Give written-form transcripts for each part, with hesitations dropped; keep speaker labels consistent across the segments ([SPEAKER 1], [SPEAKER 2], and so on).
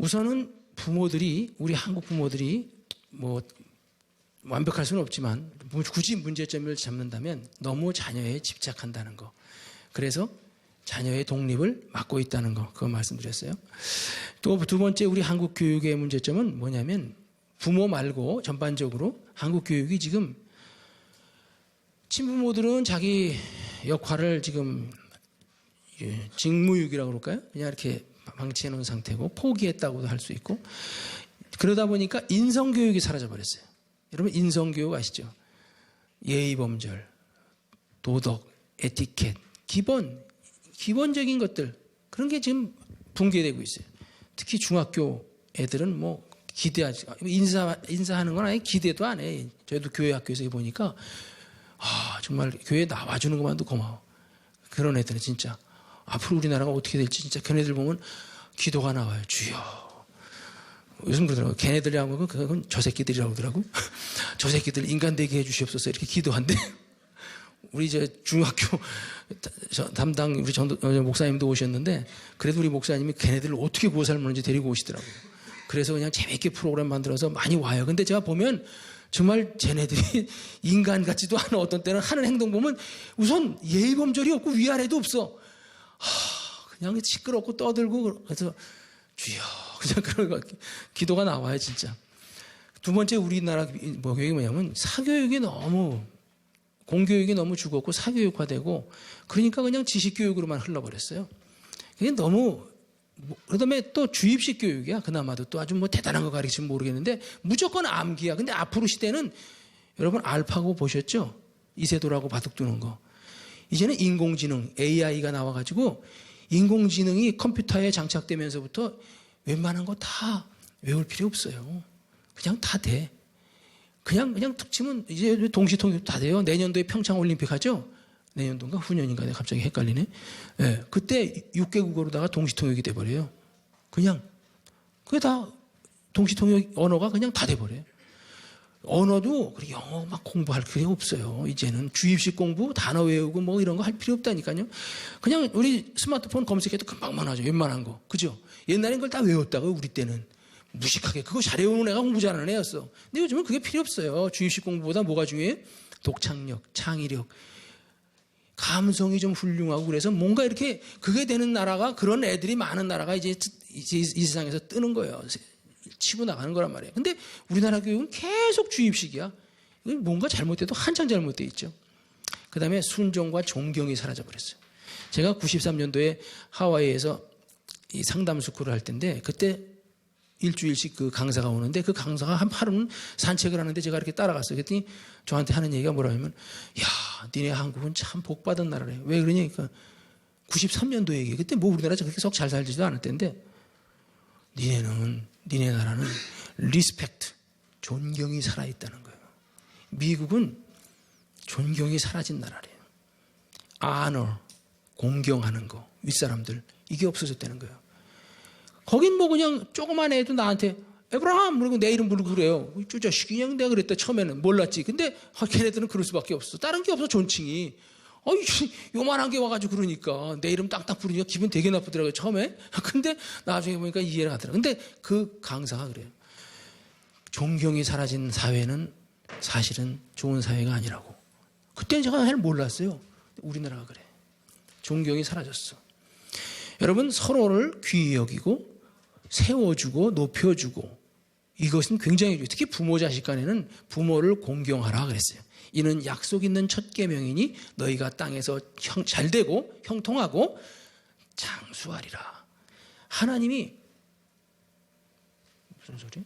[SPEAKER 1] 우선은 부모들이, 우리 한국 부모들이 뭐 완벽할 수는 없지만 굳이 문제점을 잡는다면 너무 자녀에 집착한다는 거. 그래서 자녀의 독립을 막고 있다는 거. 그거 말씀드렸어요. 또 두 번째 우리 한국 교육의 문제점은 뭐냐면 부모 말고 전반적으로 한국 교육이 지금 친부모들은 자기 역할을 지금 직무유기라고 그럴까요? 그냥 이렇게 방치해 놓은 상태고 포기했다고도 할 수 있고 그러다 보니까 인성교육이 사라져버렸어요. 여러분 인성교육 아시죠? 예의범절, 도덕, 에티켓, 기본적인 것들 그런 게 지금 붕괴되고 있어요. 특히 중학교 애들은 뭐 기대하지 인사하는 건 아예 기대도 안 해. 저희도 교회 학교에서 보니까 정말 교회에 나와주는 것만도 고마워. 그런 애들은 진짜 앞으로 우리나라가 어떻게 될지 진짜 걔네들 보면 기도가 나와요. 주여. 요즘 그러더라고요. 걔네들이라고 그건 저 새끼들이라고 그러더라고. 저 새끼들 인간 되게 해주시옵소서 이렇게 기도한대. 우리 중학교 담당 우리 목사님도 오셨는데 그래도 우리 목사님이 걔네들을 어떻게 구워 삶는지 데리고 오시더라고요. 그래서 그냥 재밌게 프로그램 만들어서 많이 와요. 근데 제가 보면 정말 쟤네들이 인간 같지도 않아. 어떤 때는 하는 행동 보면 우선 예의범절이 없고 위아래도 없어. 그냥 시끄럽고 떠들고 그래서 주여 그냥 그런 거 기도가 나와요 진짜. 두 번째 우리나라 교육이 뭐냐면 사교육이 너무 공교육이 너무 죽었고 사교육화되고 그러니까 그냥 지식교육으로만 흘러버렸어요. 그게 너무 그다음에 또 주입식 교육이야. 그나마도 또 아주 뭐 대단한 거 가르치면 모르겠는데 무조건 암기야. 근데 앞으로 시대는 여러분 알파고 보셨죠? 이세돌하고 바둑 두는 거. 이제는 인공지능 AI가 나와가지고 인공지능이 컴퓨터에 장착되면서부터 웬만한 거 다 외울 필요 없어요. 그냥 다 돼. 그냥 툭 치면 이제 동시통역 다 돼요. 내년도에 평창올림픽 하죠? 내년도인가 후년인가 내가 갑자기 헷갈리네. 네, 그때 6개 국어로다가 동시통역이 돼버려요. 그게 다 동시통역 언어가 그냥 다 돼버려요. 언어도 영어 막 공부할 필요 없어요. 이제는 주입식 공부, 단어 외우고 뭐 이런 거 할 필요 없다니까요. 그냥 우리 스마트폰 검색해도 금방만 하죠. 웬만한 거. 그죠? 옛날엔 그걸 다 외웠다고요. 우리 때는. 무식하게. 그거 잘 외우는 애가 공부 잘하는 애였어. 근데 요즘은 그게 필요 없어요. 주입식 공부보다 뭐가 중요해? 독창력, 창의력. 감성이 좀 훌륭하고 그래서 뭔가 이렇게 그게 되는 나라가 그런 애들이 많은 나라가 이제 이 세상에서 뜨는 거예요. 치고 나가는 거란 말이에요. 근데 우리나라 교육은 계속 주입식이야. 뭔가 잘못돼도 한참 잘못돼 있죠. 그 다음에 순종과 존경이 사라져버렸어요. 제가 93년도에 하와이에서 이 상담 스쿨을 할 때인데 그때 일주일씩 그 강사가 오는데 그 강사가 한 하루는 산책을 하는데 제가 이렇게 따라갔어요. 그랬더니 저한테 하는 얘기가 뭐라면 야, 니네 한국은 참 복받은 나라래. 왜 그러냐니까 93년도 얘기. 그때 뭐 우리나라 그렇게 썩 잘 살지도 않을 때인데 니네 나라는 리스펙트, 존경이 살아있다는 거예요. 미국은 존경이 사라진 나라래요. honor, 공경하는 거, 윗사람들 이게 없어졌다는 거예요. 거긴 뭐 그냥 조그만 애도 나한테 에브라함 그리고 내 이름 부르고 그래요. 저 자식이 그냥 내가 그랬다 처음에는 몰랐지. 근데 걔네들은 그럴 수밖에 없어. 다른 게 없어 존칭이. 요만한 게 와가지고 그러니까 내 이름 딱딱 부르니까 기분 되게 나쁘더라고요 처음에. 근데 나중에 보니까 이해가 가더라고요. 근데 그 강사가 그래요. 존경이 사라진 사회는 사실은 좋은 사회가 아니라고. 그때는 제가 잘 몰랐어요. 우리나라가 그래. 존경이 사라졌어. 여러분 서로를 귀히 여기고 세워주고 높여주고 이것은 굉장히 중요해요. 특히 부모 자식 간에는 부모를 공경하라 그랬어요. 이는 약속 있는 첫 계명이니 너희가 땅에서 잘되고 형통하고 장수하리라. 하나님이 무슨 소리?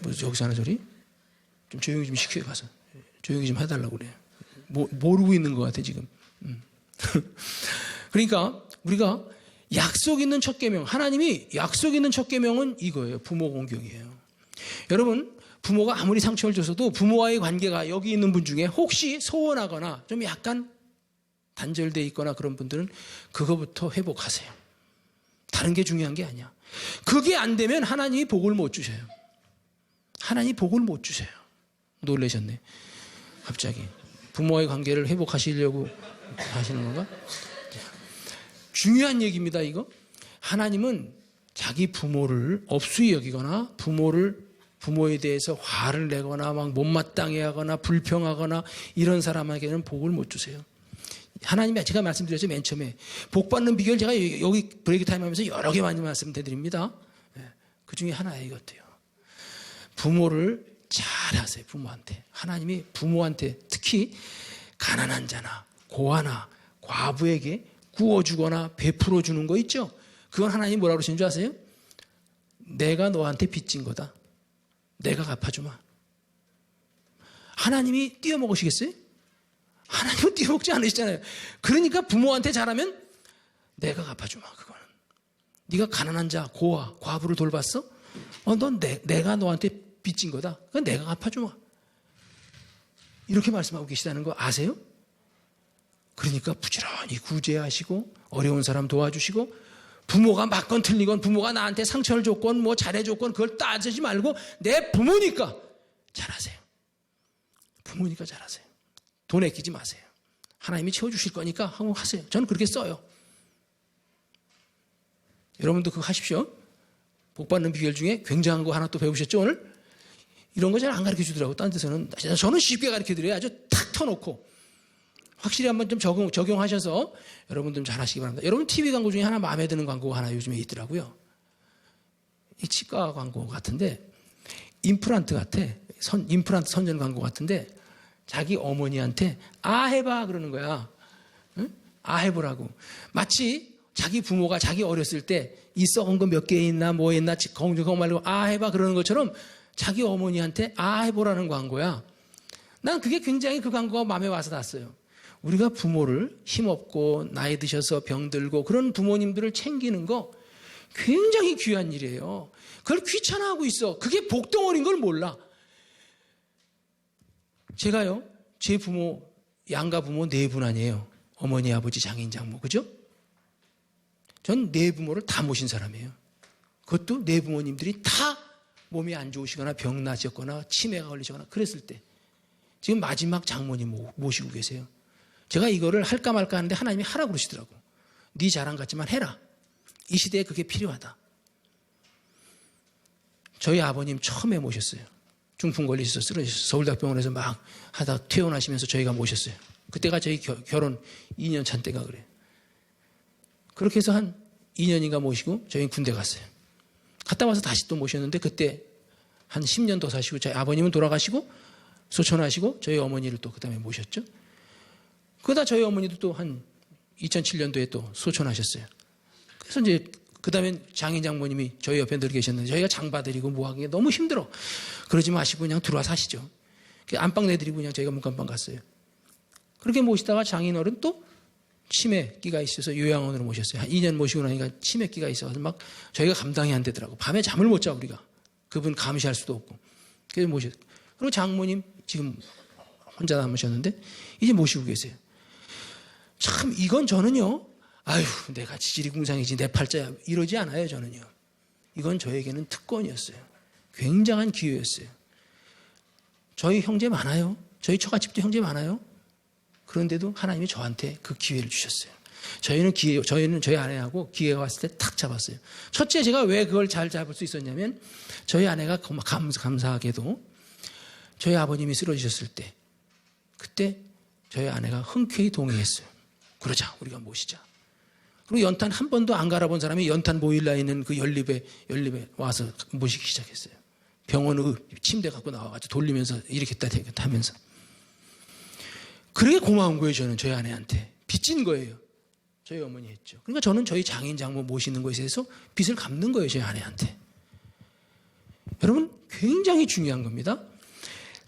[SPEAKER 1] 뭐 여기서 하는 소리? 좀 조용히 좀 시켜요 가서. 조용히 좀 해달라고 그래요. 모르고 있는 것 같아 지금. 그러니까 우리가 약속 있는 첫 계명, 하나님이 약속 있는 첫 계명은 이거예요. 부모 공경이에요. 여러분 부모가 아무리 상처를 줬어도 부모와의 관계가 여기 있는 분 중에 혹시 소원하거나 좀 약간 단절되어 있거나 그런 분들은 그거부터 회복하세요. 다른 게 중요한 게 아니야. 그게 안 되면 하나님이 복을 못 주셔요. 하나님이 복을 못 주셔요. 놀라셨네. 갑자기 부모와의 관계를 회복하시려고 하시는 건가? 중요한 얘기입니다. 이거 하나님은 자기 부모를 업수히 여기거나 부모에 대해서 화를 내거나 막 못마땅해 하거나 불평하거나 이런 사람에게는 복을 못 주세요. 하나님이 제가 말씀드렸죠. 맨 처음에 복 받는 비결 제가 여기 브레이크 타임 하면서 여러 개 많이 말씀드립니다. 그 중에 하나예요. 이것도요. 부모를 잘하세요. 부모한테. 하나님이 부모한테 특히 가난한 자나 고아나 과부에게 구워주거나 베풀어 주는 거 있죠. 그건 하나님이 뭐라고 그러시는 줄 아세요? 내가 너한테 빚진 거다. 내가 갚아주마. 하나님이 띄어먹으시겠어요? 하나님은 띄어먹지 않으시잖아요. 그러니까 부모한테 잘하면 내가 갚아주마. 그거는. 네가 가난한 자, 고아, 과부를 돌봤어? 넌 내가 너한테 빚진 거다. 그건 내가 갚아주마. 이렇게 말씀하고 계시다는 거 아세요? 그러니까 부지런히 구제하시고 어려운 사람 도와주시고 부모가 맞건 틀리건 부모가 나한테 상처를 줬건 뭐 잘해줬건 그걸 따지지 말고 내 부모니까 잘하세요. 부모니까 잘하세요. 돈 아끼지 마세요. 하나님이 채워주실 거니까 한번 하세요. 저는 그렇게 써요. 여러분도 그거 하십시오. 복 받는 비결 중에 굉장한 거 하나 또 배우셨죠 오늘? 이런 거 잘 안 가르쳐 주더라고. 딴 데서는. 저는 쉽게 가르쳐 드려요. 아주 탁 터놓고. 확실히 한번 좀 적용하셔서 여러분들 잘 하시기 바랍니다. 여러분 TV 광고 중에 하나 마음에 드는 광고가 하나 요즘에 있더라고요. 이 치과 광고 같은데 임플란트 같아. 임플란트 선전 광고 같은데 자기 어머니한테 아 해봐 그러는 거야. 응? 아 해보라고. 마치 자기 부모가 자기 어렸을 때 이 썩은 거 몇 개 있나 뭐 있나 그거 말고 아 해봐 그러는 것처럼 자기 어머니한테 아 해보라는 광고야. 난 그게 굉장히 그 광고가 마음에 와서 났어요. 우리가 부모를 힘없고 나이 드셔서 병들고 그런 부모님들을 챙기는 거 굉장히 귀한 일이에요. 그걸 귀찮아하고 있어. 그게 복덩어리인 걸 몰라. 제가요, 제 부모, 양가 부모 4분 아니에요. 어머니, 아버지, 장인, 장모. 그죠? 전 4부모를 다 모신 사람이에요. 그것도 4부모님들이 다 몸이 안 좋으시거나 병 나셨거나 치매가 걸리시거나 그랬을 때. 지금 마지막 장모님 모시고 계세요. 제가 이거를 할까 말까 하는데 하나님이 하라고 그러시더라고. 네 자랑 같지만 해라. 이 시대에 그게 필요하다. 저희 아버님 처음에 모셨어요. 중풍 걸리셔서 쓰러지셔서 서울대학병원에서 막 하다 퇴원하시면서 저희가 모셨어요. 그때가 저희 결혼 2년 차 때가 그래요. 그렇게 해서 한 2년인가 모시고 저희는 군대 갔어요. 갔다 와서 다시 또 모셨는데 그때 한 10년 더 사시고 저희 아버님은 돌아가시고 소천하시고 저희 어머니를 또 그 다음에 모셨죠. 그러다 저희 어머니도 또 한 2007년도에 또 소천하셨어요. 그래서 이제 그 다음에 장인 장모님이 저희 옆에 늘 계셨는데 저희가 장봐드리고 뭐하기 너무 힘들어. 그러지 마시고 그냥 들어와 사시죠. 안방 내드리고 그냥 저희가 문간방 갔어요. 그렇게 모시다가 장인어른 또 치매기가 있어서 요양원으로 모셨어요. 한 2년 모시고 나니까 치매기가 있어서 막 저희가 감당이 안 되더라고. 밤에 잠을 못 자 우리가. 그분 감시할 수도 없고. 그래서 모셨어요. 그리고 장모님 지금 혼자 남으셨는데 이제 모시고 계세요. 참 이건 저는요. 아유 내가 지지리궁상이지 내 팔자야 이러지 않아요. 저는요. 이건 저에게는 특권이었어요. 굉장한 기회였어요. 저희 형제 많아요. 저희 처갓집도 형제 많아요. 그런데도 하나님이 저한테 그 기회를 주셨어요. 저희는 저희 아내하고 기회가 왔을 때 탁 잡았어요. 첫째 제가 왜 그걸 잘 잡을 수 있었냐면 저희 아내가 감사하게도 저희 아버님이 쓰러지셨을 때 그때 저희 아내가 흔쾌히 동의했어요. 그러자 우리가 모시자. 그리고 연탄 한 번도 안 갈아본 사람이 연탄 보일러에 있는 그 연립에 와서 모시기 시작했어요. 병원 침대 갖고 나와가지고 돌리면서 이렇게 하면서. 그러게 고마운 거예요. 저는 저희 아내한테 빚진 거예요. 저희 어머니 했죠. 그러니까 저는 저희 장인 장모 모시는 것에 대해서 빚을 갚는 거예요. 저희 아내한테. 여러분 굉장히 중요한 겁니다.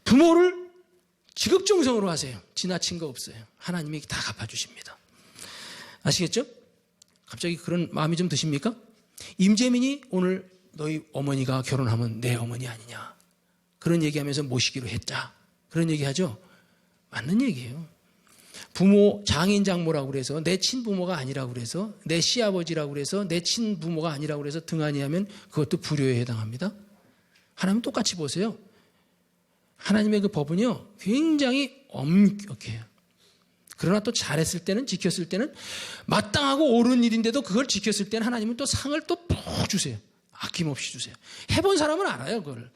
[SPEAKER 1] 부모를 지극정성으로 하세요. 지나친 거 없어요. 하나님이 다 갚아주십니다. 아시겠죠? 갑자기 그런 마음이 좀 드십니까? 임재민이 오늘 너희 어머니가 결혼하면 내 어머니 아니냐. 그런 얘기하면서 모시기로 했자. 그런 얘기하죠? 맞는 얘기예요. 부모, 장인, 장모라고 그래서 내 친부모가 아니라고 그래서 내 시아버지라고 그래서 내 친부모가 아니라고 그래서 등한히하면 그것도 불효에 해당합니다. 하나님 똑같이 보세요. 하나님의 그 법은요 굉장히 엄격해요. 그러나 또 잘했을 때는 지켰을 때는 마땅하고 옳은 일인데도 그걸 지켰을 때는 하나님은 또 상을 또 푹 주세요. 아낌없이 주세요. 해본 사람은 알아요, 그걸.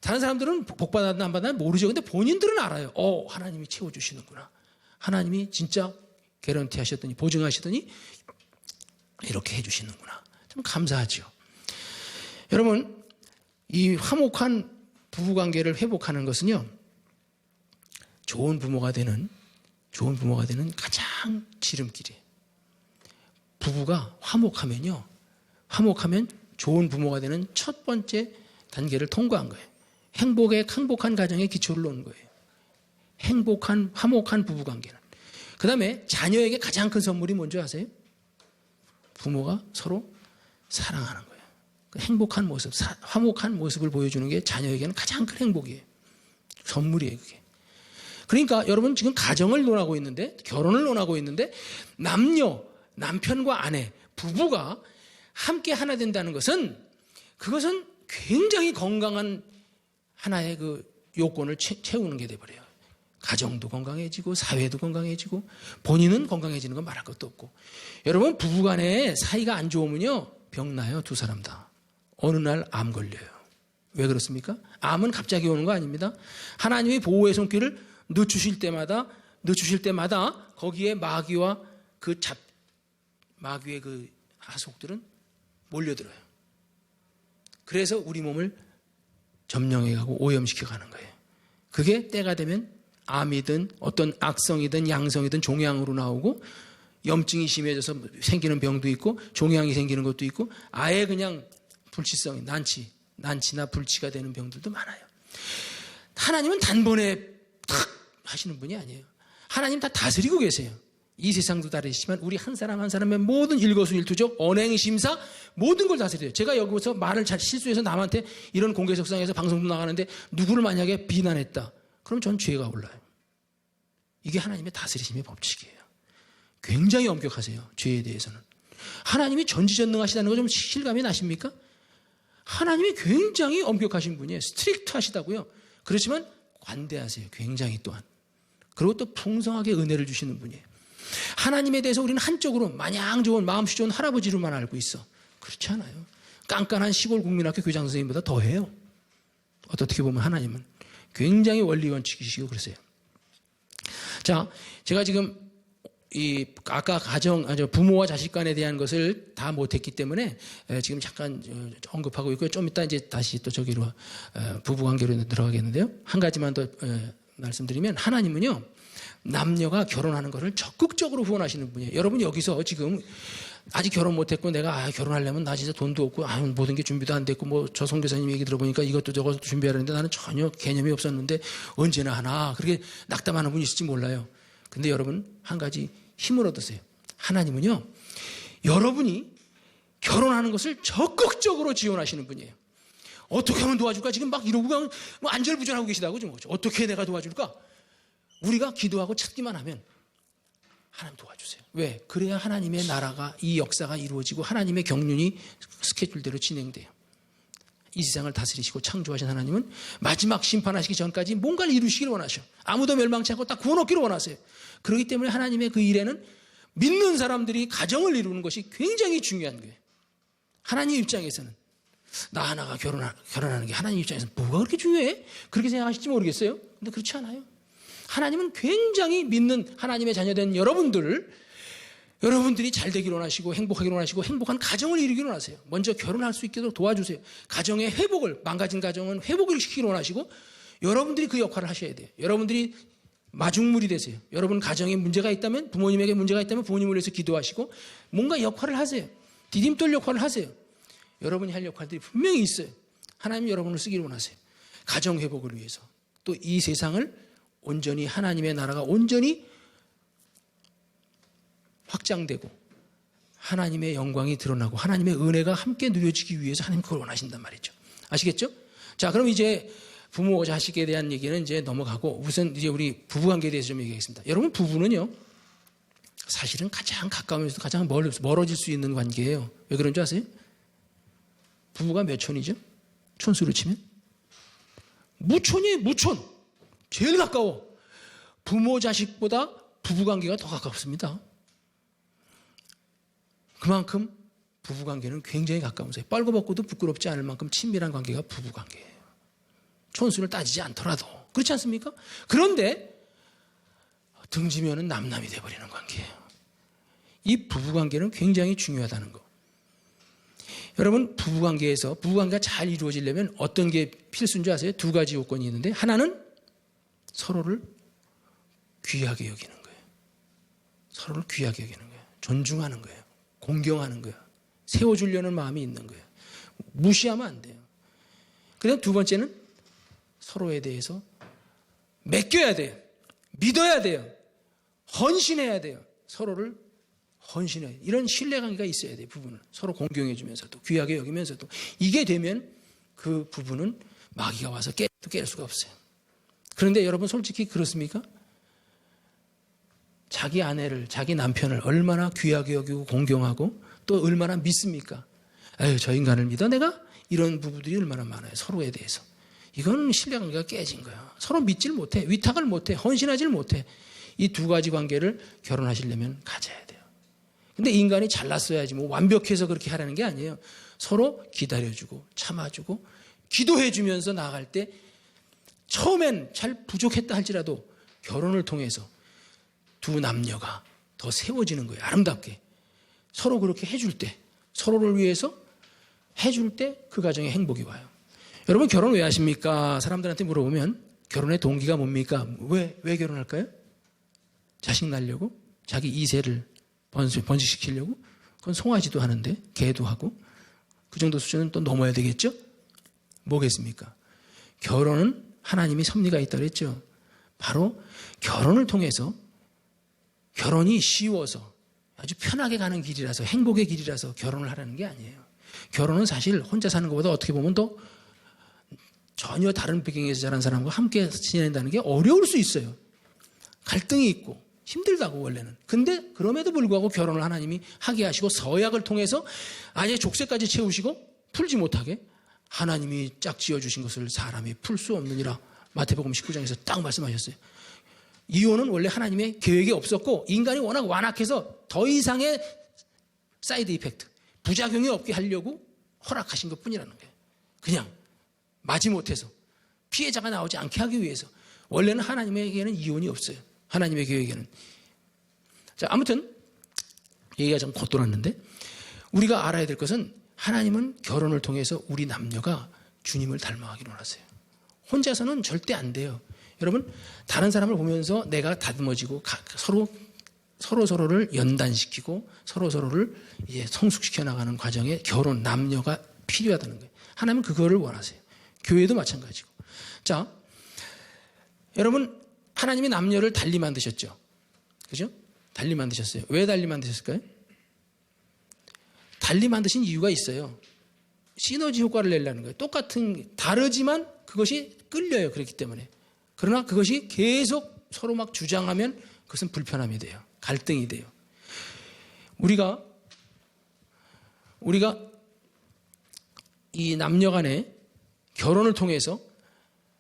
[SPEAKER 1] 다른 사람들은 복 받았나 안 받았나 모르죠. 근데 본인들은 알아요. 하나님이 채워주시는구나. 하나님이 진짜 개런티 하셨더니, 보증하시더니 이렇게 해주시는구나. 좀 감사하죠. 여러분, 이 화목한 부부관계를 회복하는 것은요, 좋은 부모가 되는 가장 지름길이에요. 부부가 화목하면 좋은 부모가 되는 첫 번째 단계를 통과한 거예요. 행복한 가정의 기초를 놓은 거예요. 화목한 부부관계는. 그 다음에 자녀에게 가장 큰 선물이 뭔지 아세요? 부모가 서로 사랑하는 거예요. 행복한 모습, 화목한 모습을 보여주는 게 자녀에게는 가장 큰 행복이에요. 선물이에요, 그게. 그러니까 여러분 지금 가정을 논하고 있는데, 결혼을 논하고 있는데, 남편과 아내, 부부가 함께 하나 된다는 것은, 그것은 굉장히 건강한 하나의 그 요건을 채우는 게 돼버려요. 가정도 건강해지고, 사회도 건강해지고, 본인은 건강해지는 건 말할 것도 없고. 여러분, 부부 간에 사이가 안 좋으면요, 병나요, 두 사람 다. 어느 날 암 걸려요. 왜 그렇습니까? 암은 갑자기 오는 거 아닙니다. 하나님의 보호의 손길을 늦추실 때마다 거기에 마귀의 그 하속들은 몰려들어요. 그래서 우리 몸을 점령해가고 오염시켜가는 거예요. 그게 때가 되면 암이든 어떤 악성이든 양성이든 종양으로 나오고, 염증이 심해져서 생기는 병도 있고, 종양이 생기는 것도 있고, 아예 그냥 불치성이 난치나 불치가 되는 병들도 많아요. 하나님은 단번에 탁 하시는 분이 아니에요. 하나님 다 다스리고 계세요. 이 세상도 다르시지만 우리 한 사람 한 사람의 모든 일거수일투족, 언행심사 모든 걸 다스려요. 제가 여기서 말을 잘 실수해서 남한테 이런 공개석상에서 방송도 나가는데 누구를 만약에 비난했다, 그럼 전 죄가 올라요. 이게 하나님의 다스리심의 법칙이에요. 굉장히 엄격하세요, 죄에 대해서는. 하나님이 전지전능하시다는 거 좀 실감이 나십니까? 하나님이 굉장히 엄격하신 분이에요. 스트릭트 하시다고요. 그렇지만 관대하세요, 굉장히 또한. 그리고 또 풍성하게 은혜를 주시는 분이에요. 하나님에 대해서 우리는 한쪽으로 마냥 좋은, 마음씨 좋은 할아버지로만 알고 있어. 그렇지 않아요. 깐깐한 시골 국민학교 교장 선생님보다 더해요. 어떻게 보면 하나님은 굉장히 원리 원칙이시고 그러세요. 자, 제가 지금 아까 부모와 자식 간에 대한 것을 다 못했기 때문에 지금 잠깐 언급하고 있고요. 좀 이따 이제 다시 또 저기로 부부관계로 들어가겠는데요. 한 가지만 더 말씀드리면, 하나님은요, 남녀가 결혼하는 것을 적극적으로 후원하시는 분이에요. 여러분 여기서 지금 아직 결혼 못했고 내가 결혼하려면 나 진짜 돈도 없고 모든 게 준비도 안 됐고 뭐 저 선교사님 얘기 들어보니까 이것도 저것도 준비하려는데 나는 전혀 개념이 없었는데 언제나 하나, 그렇게 낙담하는 분이 있을지 몰라요. 근데 여러분 한 가지 힘을 얻으세요. 하나님은요, 여러분이 결혼하는 것을 적극적으로 지원하시는 분이에요. 어떻게 하면 도와줄까? 지금 막 이러고 그냥 뭐 안절부절하고 계시다고 지금. 어떻게 내가 도와줄까? 우리가 기도하고 찾기만 하면 하나님 도와주세요. 왜? 그래야 하나님의 나라가, 이 역사가 이루어지고 하나님의 경륜이 스케줄대로 진행돼요. 이 세상을 다스리시고 창조하신 하나님은 마지막 심판하시기 전까지 뭔가를 이루시기를 원하셔. 아무도 멸망치 않고 다 구원 얻기를 원하세요. 그렇기 때문에 하나님의 그 일에는 믿는 사람들이 가정을 이루는 것이 굉장히 중요한 거예요. 하나님 입장에서는 나 하나가 결혼하는 게 하나님 입장에서는 뭐가 그렇게 중요해? 그렇게 생각하실지 모르겠어요. 근데 그렇지 않아요. 하나님은 굉장히 믿는 하나님의 자녀된 여러분들이 잘 되기를 원하시고 행복하기를 원하시고 행복한 가정을 이루기를 원하세요. 먼저 결혼할 수 있도록 도와주세요. 가정의 회복을, 망가진 가정은 회복을 시키기를 원하시고 여러분들이 그 역할을 하셔야 돼요. 여러분들이 마중물이 되세요. 여러분 가정에 문제가 있다면, 부모님에게 문제가 있다면 부모님을 위해서 기도하시고 뭔가 역할을 하세요. 디딤돌 역할을 하세요. 여러분이 할 역할들이 분명히 있어요. 하나님이 여러분을 쓰기를 원하세요. 가정 회복을 위해서. 또 이 세상을 온전히, 하나님의 나라가 온전히 확장되고 하나님의 영광이 드러나고 하나님의 은혜가 함께 누려지기 위해서 하나님 그걸 원하신단 말이죠. 아시겠죠? 자, 그럼 이제 부모, 자식에 대한 얘기는 이제 넘어가고 우선 이제 우리 부부관계에 대해서 좀 얘기하겠습니다. 여러분, 부부는요, 사실은 가장 가까우면서도 가장 멀어질 수 있는 관계예요. 왜 그런 줄 아세요? 부부가 몇 촌이죠? 촌수로 치면? 무촌이에요, 무촌. 제일 가까워. 부모, 자식보다 부부관계가 더 가깝습니다. 그만큼 부부관계는 굉장히 가까운 사이. 빨고벗고도 부끄럽지 않을 만큼 친밀한 관계가 부부관계예요. 촌수를 따지지 않더라도. 그렇지 않습니까? 그런데 등지면은 남남이 돼버리는 관계예요. 이 부부관계는 굉장히 중요하다는 거. 여러분, 부부관계가 잘 이루어지려면 어떤 게 필수인 줄 아세요? 두 가지 요건이 있는데, 하나는 서로를 귀하게 여기는 거예요. 서로를 귀하게 여기는 거예요. 존중하는 거예요. 공경하는 거예요. 세워주려는 마음이 있는 거예요. 무시하면 안 돼요. 그다음 두 번째는 서로에 대해서 맡겨야 돼요. 믿어야 돼요. 헌신해야 돼요. 서로를 헌신해야 돼요. 이런 신뢰관계가 있어야 돼요. 부부는 서로 공경해주면서도 귀하게 여기면서도. 이게 되면 그 부부는 마귀가 와서 깰 수가 없어요. 그런데 여러분 솔직히 그렇습니까? 자기 아내를, 자기 남편을 얼마나 귀하게 여기고 공경하고 또 얼마나 믿습니까? 아유, 저 인간을 믿어 내가? 이런 부부들이 얼마나 많아요. 서로에 대해서. 이건 신뢰관계가 깨진 거예요. 서로 믿질 못해. 위탁을 못해. 헌신하질 못해. 이 두 가지 관계를 결혼하시려면 가져야 돼요. 근데 인간이 잘났어야지 뭐 완벽해서 그렇게 하라는 게 아니에요. 서로 기다려주고 참아주고 기도해주면서 나아갈 때 처음엔 잘 부족했다 할지라도 결혼을 통해서 두 남녀가 더 세워지는 거예요. 아름답게. 서로 그렇게 해줄 때, 서로를 위해서 해줄 때 그 가정에 행복이 와요. 여러분 결혼 왜 하십니까? 사람들한테 물어보면 결혼의 동기가 뭡니까? 왜 결혼할까요? 자식 낳으려고? 자기 2세를 번식시키려고? 그건 송아지도 하는데 개도 하고 그 정도 수준은 또 넘어야 되겠죠? 뭐겠습니까? 결혼은 하나님이 섭리가 있다고 했죠. 바로 결혼을 통해서 결혼이 쉬워서 아주 편하게 가는 길이라서 행복의 길이라서 결혼을 하라는 게 아니에요. 결혼은 사실 혼자 사는 것보다 어떻게 보면 더 전혀 다른 배경에서 자란 사람과 함께 지낸다는 게 어려울 수 있어요. 갈등이 있고 힘들다고 원래는. 근데 그럼에도 불구하고 결혼을 하나님이 하게 하시고 서약을 통해서 아예 족쇄까지 채우시고 풀지 못하게 하나님이 짝 지어주신 것을 사람이 풀 수 없느니라 마태복음 19장에서 딱 말씀하셨어요. 이혼은 원래 하나님의 계획이 없었고 인간이 워낙 완악해서 더 이상의 사이드 이펙트, 부작용이 없게 하려고 허락하신 것뿐이라는 거예요. 그냥 마지못해서 피해자가 나오지 않게 하기 위해서. 원래는 하나님에게는 이혼이 없어요. 하나님의 계획에는. 자, 아무튼 얘기가 좀 겉돌았는데 우리가 알아야 될 것은 하나님은 결혼을 통해서 우리 남녀가 주님을 닮아가기로 하세요. 혼자서는 절대 안 돼요. 여러분 다른 사람을 보면서 내가 다듬어지고 서로를 연단시키고 서로를 이제 성숙시켜 나가는 과정에 결혼, 남녀가 필요하다는 거예요. 하나님은 그거를 원하세요. 교회도 마찬가지고. 자, 여러분 하나님이 남녀를 달리 만드셨죠. 그죠? 달리 만드셨어요. 왜 달리 만드셨을까요? 달리 만드신 이유가 있어요. 시너지 효과를 내려는 거예요. 다르지만 그것이 끌려요. 그렇기 때문에. 그러나 그것이 계속 서로 막 주장하면 그것은 불편함이 돼요. 갈등이 돼요. 우리가 이 남녀 간의 결혼을 통해서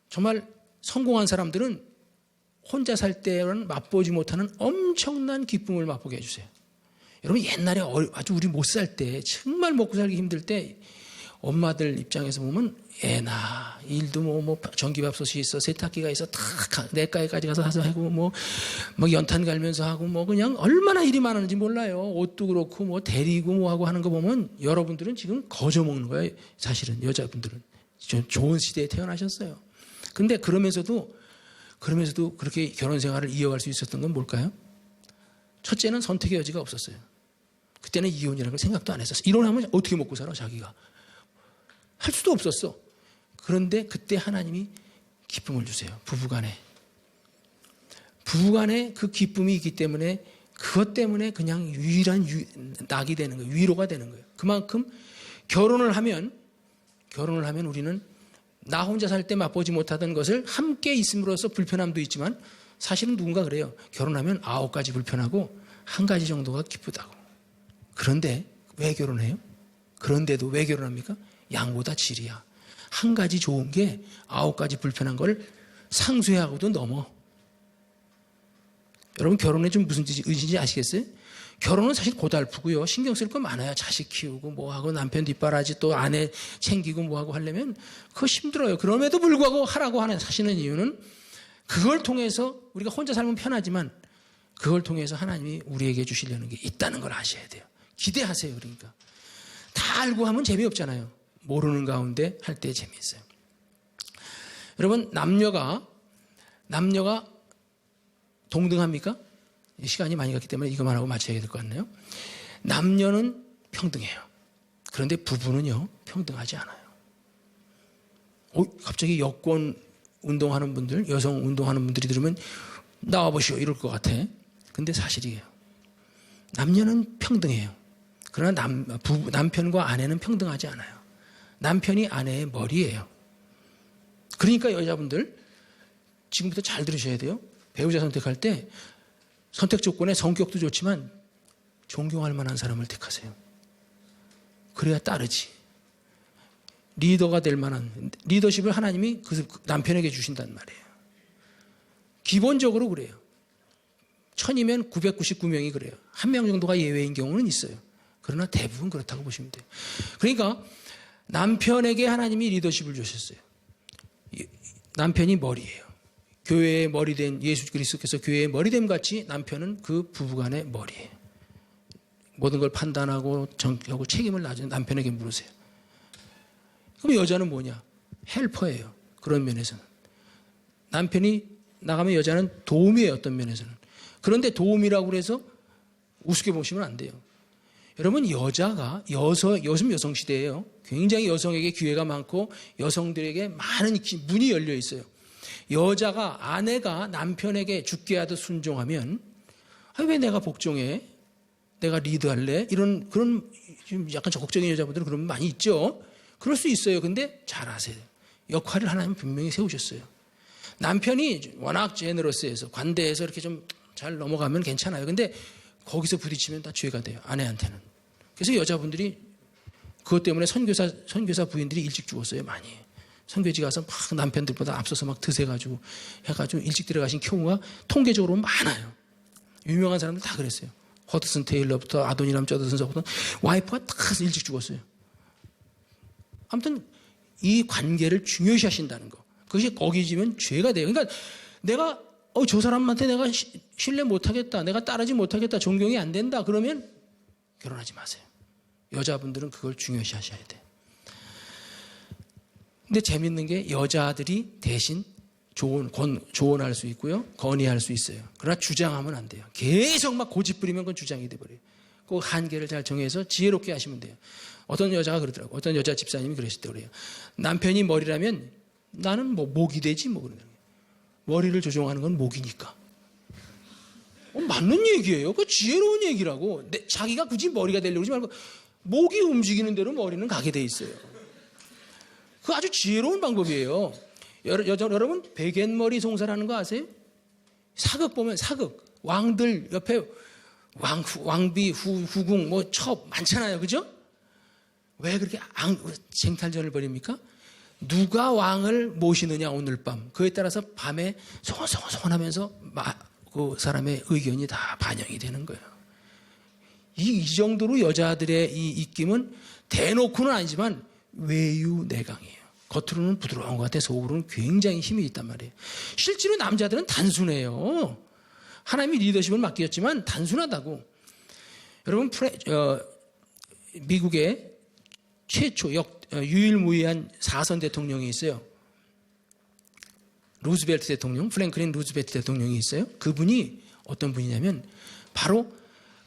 [SPEAKER 1] 정말 성공한 사람들은 혼자 살 때는 맛보지 못하는 엄청난 기쁨을 맛보게 해주세요. 여러분 옛날에 아주 우리 못 살 때 정말 먹고 살기 힘들 때 엄마들 입장에서 보면 애나 일도 뭐 전기밥솥이 있어 세탁기가 있어 다 내과에까지 가서 하고 뭐 연탄 갈면서 하고 뭐 그냥 얼마나 일이 많았는지 몰라요. 옷도 그렇고 뭐 데리고 뭐 하고 하는 거 보면 여러분들은 지금 거저 먹는 거예요. 사실은 여자분들은 좋은 시대에 태어나셨어요. 근데 그러면서도 그렇게 결혼 생활을 이어갈 수 있었던 건 뭘까요? 첫째는 선택의 여지가 없었어요. 그때는 이혼이라는 걸 생각도 안 했었어요. 이혼하면 어떻게 먹고 살아 자기가. 할 수도 없었어. 그런데 그때 하나님이 기쁨을 주세요. 부부간에 그 기쁨이 있기 때문에 그것 때문에 그냥 유일한 낙이 되는 거예요. 위로가 되는 거예요. 그만큼 결혼을 하면 우리는 나 혼자 살 때 맛보지 못하던 것을 함께 있음으로써 불편함도 있지만 사실은 누군가 그래요. 결혼하면 9가지 불편하고 1가지 정도가 기쁘다고. 그런데 왜 결혼해요? 그런데도 왜 결혼합니까? 양보다 질이야. 1가지 좋은 게 9가지 불편한 걸 상쇄하고도 넘어. 여러분 결혼에 좀 무슨 의지인지 아시겠어요? 결혼은 사실 고달프고요. 신경 쓸 거 많아요. 자식 키우고 뭐하고 남편 뒷바라지 또 아내 챙기고 뭐하고 하려면 그거 힘들어요. 그럼에도 불구하고 하라고 하시는 이유는 그걸 통해서 우리가 혼자 살면 편하지만 그걸 통해서 하나님이 우리에게 주시려는 게 있다는 걸 아셔야 돼요. 기대하세요. 그러니까 다 알고 하면 재미없잖아요. 모르는 가운데 할 때 재미있어요. 여러분 남녀가 동등합니까? 시간이 많이 갔기 때문에 이것만 하고 마쳐야 될 것 같네요. 남녀는 평등해요. 그런데 부부는요 평등하지 않아요. 갑자기 여권 운동하는 분들, 여성 운동하는 분들이 들으면 나와보시오 이럴 것 같아. 근데 사실이에요. 남녀는 평등해요. 그러나 남편과 아내는 평등하지 않아요. 남편이 아내의 머리예요. 그러니까 여자분들 지금부터 잘 들으셔야 돼요. 배우자 선택할 때 선택 조건에 성격도 좋지만 존경할 만한 사람을 택하세요. 그래야 따르지. 리더가 될 만한 리더십을 하나님이 그 남편에게 주신단 말이에요. 기본적으로 그래요. 1000이면 999명이 그래요. 한 명 정도가 예외인 경우는 있어요. 그러나 대부분 그렇다고 보시면 돼요. 그러니까 남편에게 하나님이 리더십을 주셨어요. 남편이 머리예요. 교회의 머리된 예수 그리스도께서 교회의 머리됨 같이 남편은 그 부부간의 머리예요. 모든 걸 판단하고 정하고 책임을 남편에게 물으세요. 그럼 여자는 뭐냐? 헬퍼예요. 그런 면에서는. 남편이 나가면 여자는 도움이에요. 어떤 면에서는. 그런데 도움이라고 해서 우습게 보시면 안 돼요. 여러분 여자가 요즘 여성 시대예요. 굉장히 여성에게 기회가 많고 여성들에게 많은 문이 열려 있어요. 여자가 아내가 남편에게 죽게 하듯 순종하면 왜 내가 복종해? 내가 리드할래? 이런 그런 약간 적극적인 여자분들은 그런 분 많이 있죠. 그럴 수 있어요. 근데 잘 아세요. 역할을 하나님 분명히 세우셨어요. 남편이 워낙 제너러스해서 관대해서 이렇게 좀 잘 넘어가면 괜찮아요. 근데 거기서 부딪히면 다 죄가 돼요. 아내한테는. 그래서 여자분들이 그것 때문에 선교사 부인들이 일찍 죽었어요. 많이. 선교지 가서 막 남편들보다 앞서서 막 드세가지고 해가지고 일찍 들어가신 경우가 통계적으로 많아요. 유명한 사람들 다 그랬어요. 허드슨 테일러부터 아도니람 저드슨서부터 와이프가 다 일찍 죽었어요. 아무튼 이 관계를 중요시 하신다는 거. 그것이 어기지면 죄가 돼요. 그러니까 내가 저 사람한테 내가 신뢰 못하겠다. 내가 따르지 못하겠다. 존경이 안 된다. 그러면 결혼하지 마세요. 여자분들은 그걸 중요시 하셔야 돼요. 근데 재밌는 게 여자들이 대신 조언할 수 있고요. 건의할 수 있어요. 그러나 주장하면 안 돼요. 계속 막 고집 부리면 그건 주장이 돼버려요. 그 한계를 잘 정해서 지혜롭게 하시면 돼요. 어떤 여자가 그러더라고요. 어떤 여자 집사님이 그랬을 때 그래요. 남편이 머리라면 나는 뭐 목이 되지 뭐 그러는 거예요. 머리를 조종하는 건 목이니까. 맞는 얘기예요. 그 지혜로운 얘기라고. 자기가 굳이 머리가 되려고 그러지 말고 목이 움직이는 대로 머리는 가게 돼 있어요. 그 아주 지혜로운 방법이에요. 여러분 백엔머리 송사라는 거 아세요? 사극 보면 사극 왕들 옆에 왕비 후궁 뭐 첩 많잖아요. 그죠? 왜 그렇게 쟁탈전을 벌입니까? 누가 왕을 모시느냐 오늘 밤. 그에 따라서 밤에 소원하면서 그 사람의 의견이 다 반영이 되는 거예요. 이 정도로 여자들의 이 입김은 대놓고는 아니지만 외유내강이에요. 겉으로는 부드러운 것 같아 속으로는 굉장히 힘이 있단 말이에요. 실제로 남자들은 단순해요. 하나님이 리더십을 맡겼지만 단순하다고. 여러분 미국의 최초 유일무이한 4선 대통령이 있어요. 루즈벨트 대통령, 프랭클린 루즈벨트 대통령이 있어요. 그분이 어떤 분이냐면 바로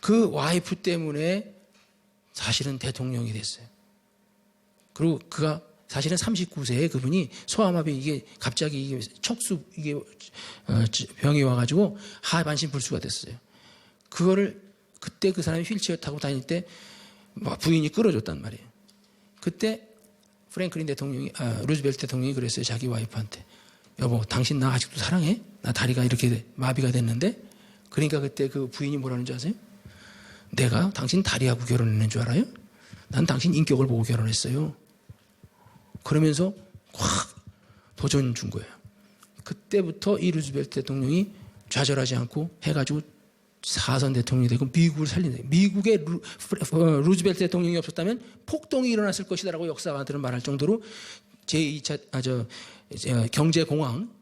[SPEAKER 1] 그 와이프 때문에 사실은 대통령이 됐어요. 그리고 그가 사실은 39세에 그분이 소아마비 이게 갑자기 이게 척수 이게 병이 와가지고 하반신 불수가 됐어요. 그거를 그때 그 사람이 휠체어 타고 다닐 때 부인이 끌어줬단 말이에요. 그때 프랭클린 대통령이 루즈벨트 대통령이 그랬어요. 자기 와이프한테 여보 당신 나 아직도 사랑해? 나 다리가 이렇게 마비가 됐는데. 그러니까 그때 그 부인이 뭐라는 줄 아세요? 내가 당신 다리하고 결혼했는 줄 알아요? 난 당신 인격을 보고 결혼했어요. 그러면서 확 도전 준 거예요. 그때부터 이 루즈벨트 대통령이 좌절하지 않고 해가지고 4선 대통령이 되고 미국을 살린다. 미국의 루즈벨트 대통령이 없었다면 폭동이 일어났을 것이다라고 역사가들은 말할 정도로 제2차 경제공황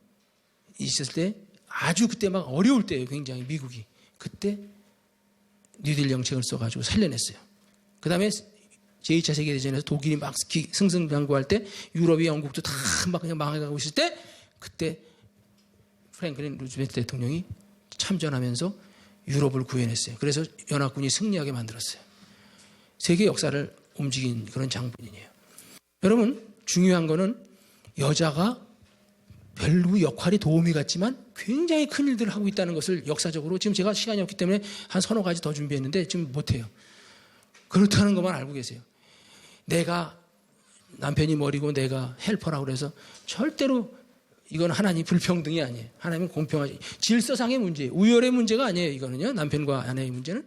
[SPEAKER 1] 있었을 때 아주 그때 막 어려울 때예요. 굉장히 미국이. 그때 뉴딜 정책을 써가지고 살려냈어요. 그 다음에 제2차 세계대전에서 독일이 막 승승장구할 때 유럽이 영국도 다 막 그냥 망해가고 있을 때 그때 프랭클린 루즈벨트 대통령이 참전하면서 유럽을 구해냈어요. 그래서 연합군이 승리하게 만들었어요. 세계 역사를 움직인 그런 장본인이에요. 여러분 중요한 거는 여자가 별로 역할이 도움이 같지만 굉장히 큰 일들을 하고 있다는 것을 역사적으로 지금 제가 시간이 없기 때문에 한 서너 가지 더 준비했는데 지금 못해요. 그렇다는 것만 알고 계세요. 내가 남편이 머리고 내가 헬퍼라고 그래서 절대로 이건 하나님 불평등이 아니에요. 하나님은 공평하지. 질서상의 문제예요. 우열의 문제가 아니에요. 이거는요. 남편과 아내의 문제는.